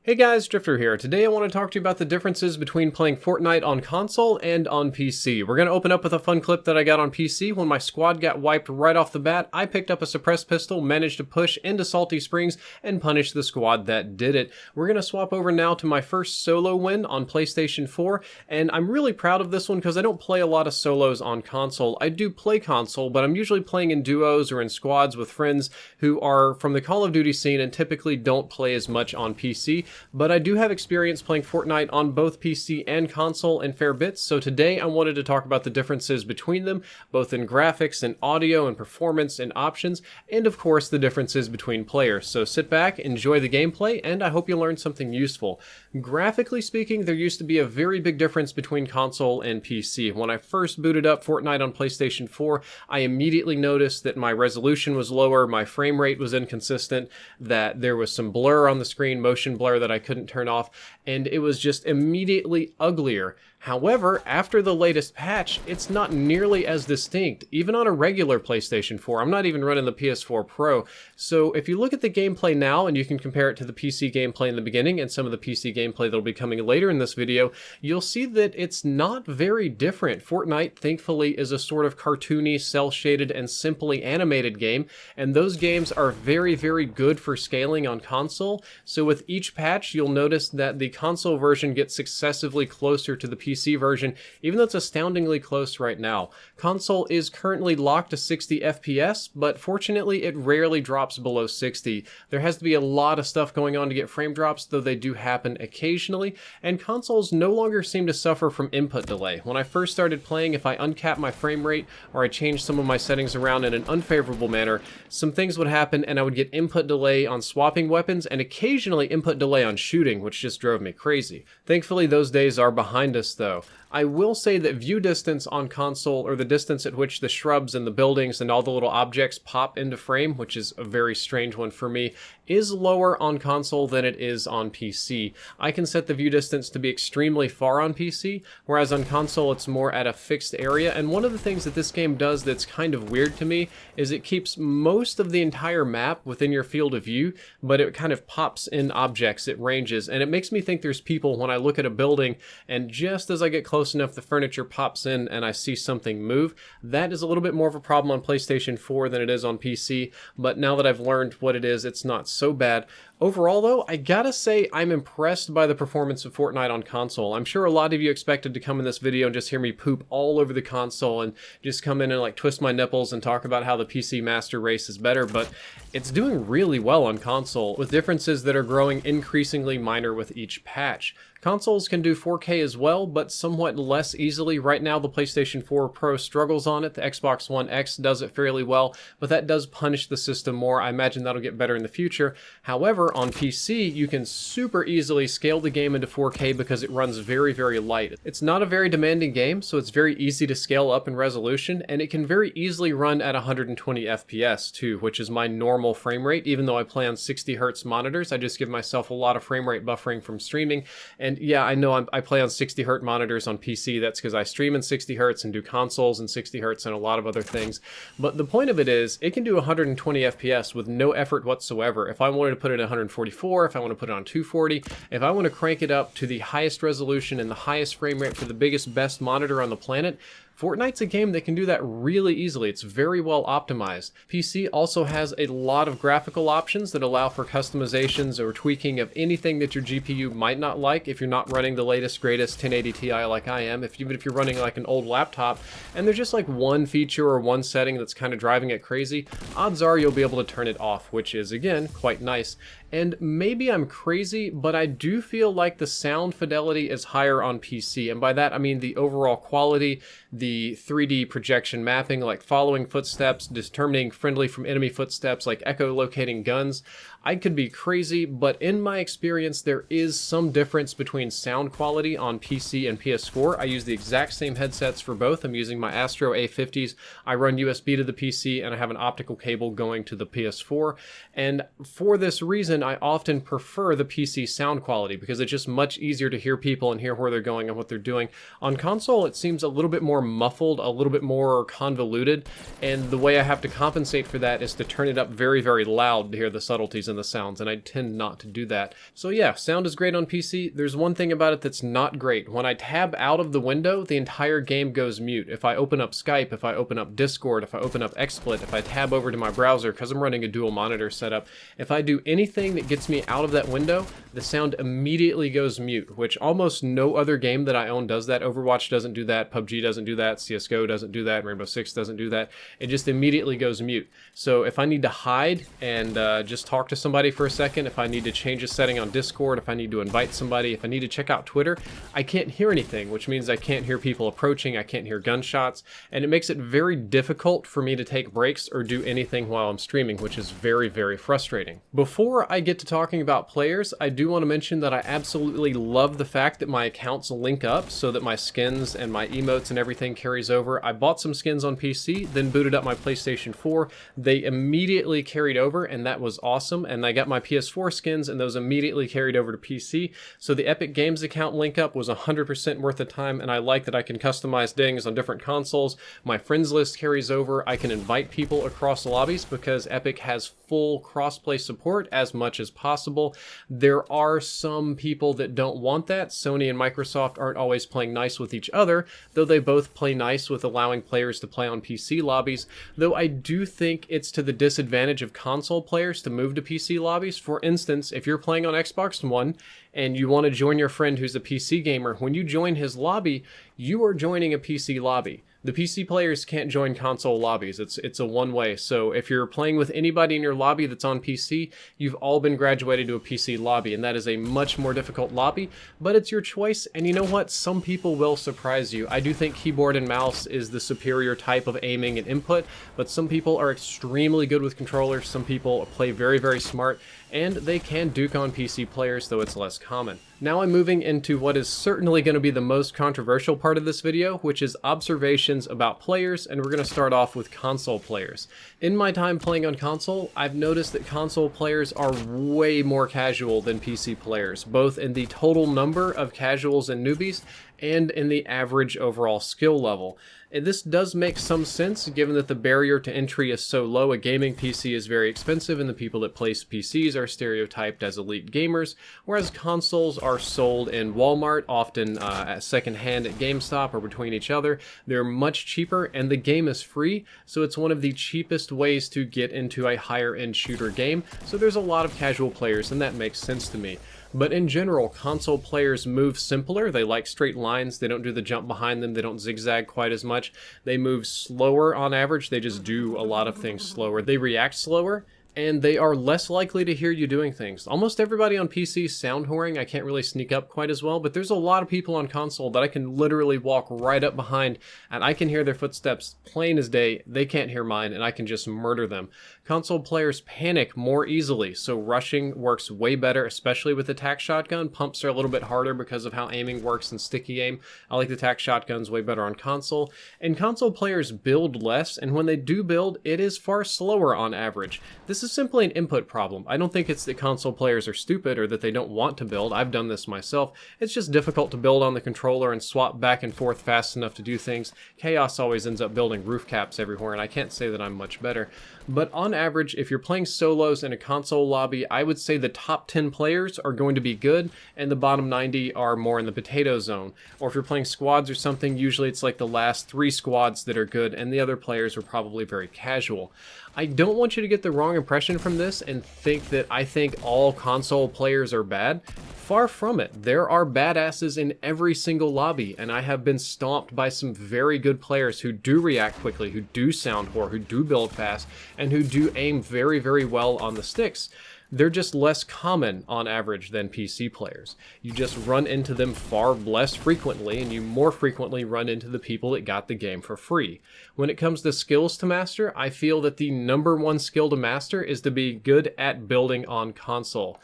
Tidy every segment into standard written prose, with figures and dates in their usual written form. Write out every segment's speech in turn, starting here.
Hey guys, Drifter here. Today I want to talk to you about the differences between playing Fortnite on console and on PC. We're going to open up with a fun clip that I got on PC. When my squad got wiped right off the bat, I picked up a suppressed pistol, managed to push into Salty Springs, and punish the squad that did it. We're going to swap over now to my first solo win on PlayStation 4, and I'm really proud of this one because I don't play a lot of solos on console. I do play console, but I'm usually playing in duos or in squads with friends who are from the Call of Duty scene and typically don't play as much on PC. But I do have experience playing Fortnite on both PC and console in fair bits, so today I wanted to talk about the differences between them, both in graphics and audio and performance and options, and of course the differences between players. So sit back, enjoy the gameplay, and I hope you learned something useful. Graphically speaking, there used to be a very big difference between console and PC. When I first booted up Fortnite on PlayStation 4, I immediately noticed that my resolution was lower, my frame rate was inconsistent, that there was some blur on the screen, motion blur that I couldn't turn off, and it was just immediately uglier. However, after the latest patch, it's not nearly as distinct, even on a regular PlayStation 4. I'm not even running the PS4 Pro. So if you look at the gameplay now, and you can compare it to the PC gameplay in the beginning and some of the PC gameplay that'll be coming later in this video, you'll see that it's not very different. Fortnite, thankfully, is a sort of cartoony, cel-shaded, and simply animated game, and those games are very, very good for scaling on console. So with each patch, you'll notice that the console version gets successively closer to the PC version, even though it's astoundingly close right now. Console is currently locked to 60 FPS, but fortunately it rarely drops below 60. There has to be a lot of stuff going on to get frame drops, though they do happen occasionally, and consoles no longer seem to suffer from input delay. When I first started playing, if I uncapped my frame rate or I changed some of my settings around in an unfavorable manner, some things would happen and I would get input delay on swapping weapons and occasionally input delay on shooting, which just drove me crazy. Thankfully, those days are behind us though. I will say that view distance on console, or the distance at which the shrubs and the buildings and all the little objects pop into frame, which is a very strange one for me, is lower on console than it is on PC. I can set the view distance to be extremely far on PC, whereas on console it's more at a fixed area, and one of the things that this game does that's kind of weird to me is it keeps most of the entire map within your field of view, but it kind of pops in objects, it ranges, and it makes me think there's people when I look at a building, and just as I get close enough the furniture pops in and I see something move. That is a little bit more of a problem on PlayStation 4 than it is on PC, but now that I've learned what it is, it's not so bad. Overall though, I gotta say I'm impressed by the performance of Fortnite on console. I'm sure a lot of you expected to come in this video and just hear me poop all over the console and just come in and like twist my nipples and talk about how the PC Master Race is better, but it's doing really well on console, with differences that are growing increasingly minor with each patch. Consoles can do 4K as well, but somewhat less easily. Right now, the PlayStation 4 Pro struggles on it. The Xbox One X does it fairly well, but that does punish the system more. I imagine that'll get better in the future. However, on PC, you can super easily scale the game into 4K because it runs very, very light. It's not a very demanding game, so it's very easy to scale up in resolution, and it can very easily run at 120 FPS too, which is my normal frame rate. Even though I play on 60 Hz monitors, I just give myself a lot of frame rate buffering from streaming. And yeah, I know I play on 60 Hz monitors on PC. That's because I stream in 60 Hz and do consoles in 60 Hz and a lot of other things. But the point of it is, it can do 120 FPS with no effort whatsoever. If I wanted to put it at 144, if I want to put it on 240, if I want to crank it up to the highest resolution and the highest frame rate for the biggest, best monitor on the planet, Fortnite's a game that can do that really easily. It's very well optimized. PC also has a lot of graphical options that allow for customizations or tweaking of anything that your GPU might not like if you're not running the latest, greatest 1080 Ti like I am, even if you're running like an old laptop, and there's just like one feature or one setting that's kind of driving it crazy, odds are you'll be able to turn it off, which is, again, quite nice. And maybe I'm crazy, but I do feel like the sound fidelity is higher on PC, and by that I mean the overall quality, the 3D projection mapping, like following footsteps, determining friendly from enemy footsteps, like echolocating guns. I could be crazy, but in my experience, there is some difference between sound quality on PC and PS4. I use the exact same headsets for both. I'm using my Astro A50s. I run USB to the PC, and I have an optical cable going to the PS4. And for this reason, I often prefer the PC sound quality because it's just much easier to hear people and hear where they're going and what they're doing. On console, it seems a little bit more muffled, a little bit more convoluted, and the way I have to compensate for that is to turn it up very, very loud to hear the subtleties in the sounds, and I tend not to do that. So yeah, sound is great on PC. There's one thing about it that's not great. When I tab out of the window, the entire game goes mute. If I open up Skype, if I open up Discord, if I open up XSplit, if I tab over to my browser, because I'm running a dual monitor setup, if I do anything that gets me out of that window, the sound immediately goes mute, which almost no other game that I own does that. Overwatch doesn't do that, PUBG doesn't do that, CSGO doesn't do that, Rainbow Six doesn't do that. It just immediately goes mute. So if I need to hide and just talk to somebody for a second, if I need to change a setting on Discord, if I need to invite somebody, if I need to check out Twitter, I can't hear anything, which means I can't hear people approaching, I can't hear gunshots, and it makes it very difficult for me to take breaks or do anything while I'm streaming, which is very, very frustrating. Before I get to talking about players, I do want to mention that I absolutely love the fact that my accounts link up so that my skins and my emotes and everything carries over. I bought some skins on PC, then booted up my PlayStation 4. They immediately carried over, and that was awesome, and I got my PS4 skins, and those immediately carried over to PC. So the Epic Games account link up was 100% worth the time, and I like that I can customize dings on different consoles. My friends list carries over. I can invite people across lobbies because Epic has full crossplay support as much as possible. There are some people that don't want that. Sony and Microsoft aren't always playing nice with each other, though they both play nice with allowing players to play on PC lobbies, though I do think it's to the disadvantage of console players to move to PC lobbies. For instance, if you're playing on Xbox One and you want to join your friend who's a PC gamer, when you join his lobby, you are joining a PC lobby. The PC players can't join console lobbies. It's a one-way. So if you're playing with anybody in your lobby that's on PC, you've all been graduated to a PC lobby, and that is a much more difficult lobby, but it's your choice, and you know what? Some people will surprise you. I do think keyboard and mouse is the superior type of aiming and input, but some people are extremely good with controllers. Some people play very, very smart, and they can duke on PC players, though it's less common. Now I'm moving into what is certainly going to be the most controversial part of this video, which is observations about players, and we're going to start off with console players. In my time playing on console, I've noticed that console players are way more casual than PC players, both in the total number of casuals and newbies, and in the average overall skill level. And this does make some sense given that the barrier to entry is so low. A gaming PC is very expensive, and the people that place PCs are stereotyped as elite gamers, whereas consoles are sold in Walmart, often secondhand at GameStop or between each other. They're much cheaper, and the game is free, so it's one of the cheapest ways to get into a higher end shooter game. So there's a lot of casual players, and that makes sense to me. But in general, console players move simpler. They like straight lines. They don't do the jump behind them. They don't zigzag quite as much. They move slower on average. They just do a lot of things slower. They react slower, and they are less likely to hear you doing things. Almost everybody on PC is sound whoring. I can't really sneak up quite as well, but there's a lot of people on console that I can literally walk right up behind, and I can hear their footsteps plain as day. They can't hear mine, and I can just murder them. Console players panic more easily, so rushing works way better, especially with the tac shotgun. Pumps are a little bit harder because of how aiming works in sticky aim. I like the tac shotguns way better on console. And console players build less, and when they do build, it is far slower on average. This is simply an input problem. I don't think it's that console players are stupid or that they don't want to build. I've done this myself. It's just difficult to build on the controller and swap back and forth fast enough to do things. Chaos always ends up building roof caps everywhere, and I can't say that I'm much better. But on average, if you're playing solos in a console lobby, I would say the top 10 players are going to be good, and the bottom 90 are more in the potato zone. Or if you're playing squads or something, usually it's like the last 3 squads that are good, and the other players are probably very casual. I don't want you to get the wrong impression from this and think that I think all console players are bad. Far from it. There are badasses in every single lobby, and I have been stomped by some very good players who do react quickly, who do sound whore, who do build fast, and who do aim very, very well on the sticks. They're just less common on average than PC players. You just run into them far less frequently, and you more frequently run into the people that got the game for free. When it comes to skills to master, I feel that the #1 skill to master is to be good at building on console.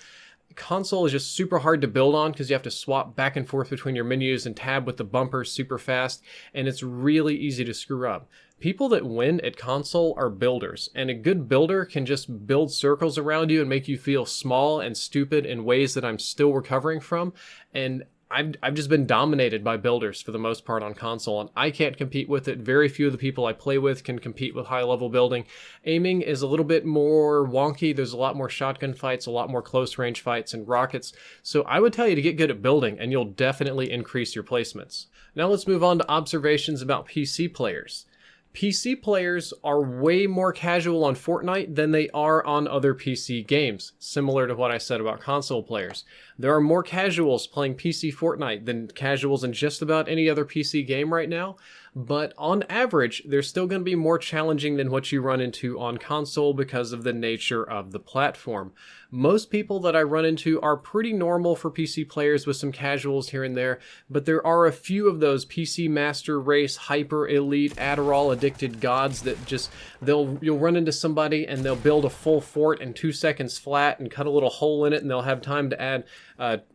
Console is just super hard to build on because you have to swap back and forth between your menus and tab with the bumpers super fast, and it's really easy to screw up. People that win at console are builders, and a good builder can just build circles around you and make you feel small and stupid in ways that I'm still recovering from, and I've just been dominated by builders for the most part on console, and I can't compete with it. Very few of the people I play with can compete with high-level building. Aiming is a little bit more wonky. There's a lot more shotgun fights, a lot more close-range fights, and rockets. So I would tell you to get good at building, and you'll definitely increase your placements. Now let's move on to observations about PC players. PC players are way more casual on Fortnite than they are on other PC games, similar to what I said about console players. There are more casuals playing PC Fortnite than casuals in just about any other PC game right now, but on average, they're still going to be more challenging than what you run into on console because of the nature of the platform. Most people that I run into are pretty normal for PC players with some casuals here and there, but there are a few of those PC Master Race, Hyper Elite, Adderall addicted gods that just, you'll run into somebody and they'll build a full fort in 2 seconds flat and cut a little hole in it, and they'll have time to add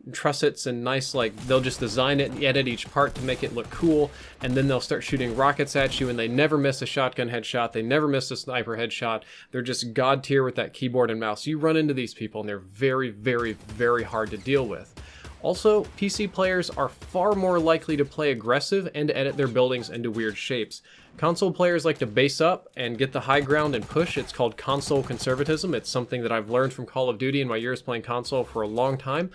trussets and nice, like, they'll just design it and edit each part to make it look cool, and then they'll start shooting rockets at you, and they never miss a shotgun headshot, they never miss a sniper headshot. They're just god tier with that keyboard and mouse. You run into these people and they're very, very, very hard to deal with. Also, PC players are far more likely to play aggressive and to edit their buildings into weird shapes. Console players like to base up and get the high ground and push. It's called console conservatism. It's something that I've learned from Call of Duty in my years playing console for a long time.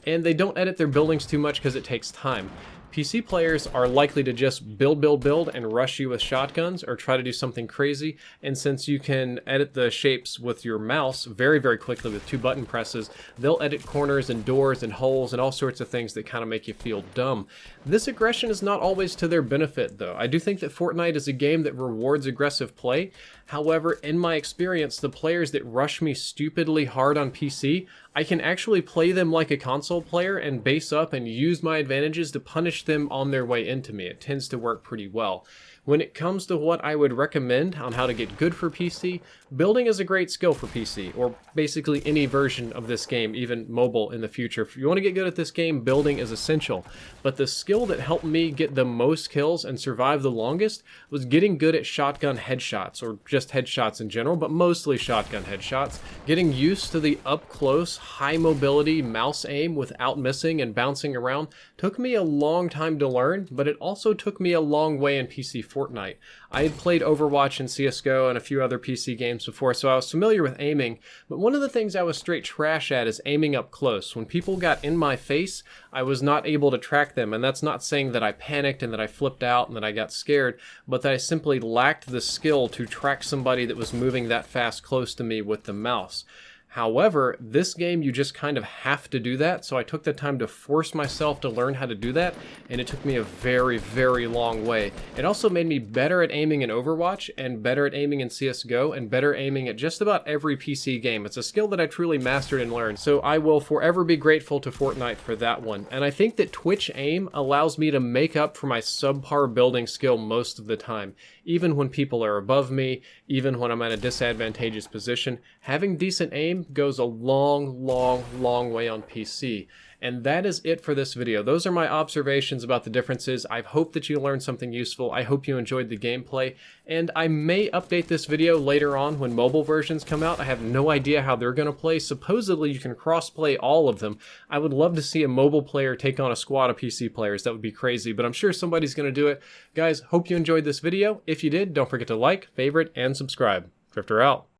And they don't edit their buildings too much because it takes time. PC players are likely to just build and rush you with shotguns or try to do something crazy, and since you can edit the shapes with your mouse very, very quickly with 2 button presses, they'll edit corners and doors and holes and all sorts of things that kind of make you feel dumb. This aggression is not always to their benefit, though. I do think that Fortnite is a game that rewards aggressive play. However, in my experience, the players that rush me stupidly hard on PC, I can actually play them like a console player and base up and use my advantages to punish them on their way into me. It tends to work pretty well. When it comes to what I would recommend on how to get good for PC, building is a great skill for PC, or basically any version of this game, even mobile in the future. If you want to get good at this game, building is essential. But the skill that helped me get the most kills and survive the longest was getting good at shotgun headshots, or just headshots in general, but mostly shotgun headshots. Getting used to the up-close, high-mobility mouse aim without missing and bouncing around took me a long time to learn, but it also took me a long way in PC Fortnite. I had played Overwatch and CSGO and a few other PC games before, so I was familiar with aiming, but one of the things I was straight trash at is aiming up close. When people got in my face, I was not able to track them, and that's not saying that I panicked and that I flipped out and that I got scared, but that I simply lacked the skill to track somebody that was moving that fast close to me with the mouse. However, this game you just kind of have to do that, so I took the time to force myself to learn how to do that, and it took me a very, very long way. It also made me better at aiming in Overwatch, and better at aiming in CSGO, and better aiming at just about every PC game. It's a skill that I truly mastered and learned, so I will forever be grateful to Fortnite for that one. And I think that Twitch aim allows me to make up for my subpar building skill most of the time. Even when people are above me, even when I'm at a disadvantageous position, having decent aim goes a long, long, long way on PC. And that is it for this video. Those are my observations about the differences. I hope that you learned something useful. I hope you enjoyed the gameplay. And I may update this video later on when mobile versions come out. I have no idea how they're going to play. Supposedly you can cross-play all of them. I would love to see a mobile player take on a squad of PC players. That would be crazy, but I'm sure somebody's going to do it. Guys, hope you enjoyed this video. If you did, don't forget to like, favorite, and subscribe. Drifter out.